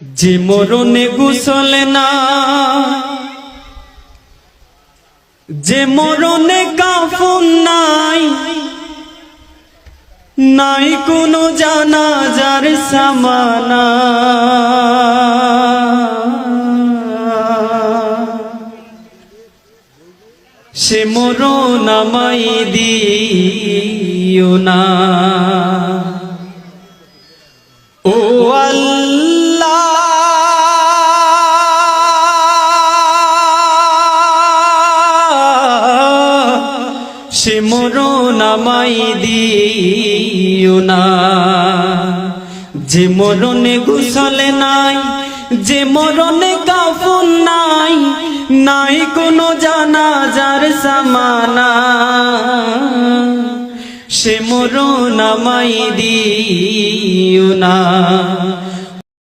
যে মরণে গোসল না, যে মরণে কাফন নাই, নাই কোনো জানাজার সামানা। সে মরণ আমায় দিও না। ও আল্লাহ, সে মরণ আমায় দিও না। যে মরণে গোসল নাই, যে মরণে কাফন নাই, নাই কোনো জানাজার সামানা। সে মরণ আমায় দিও না।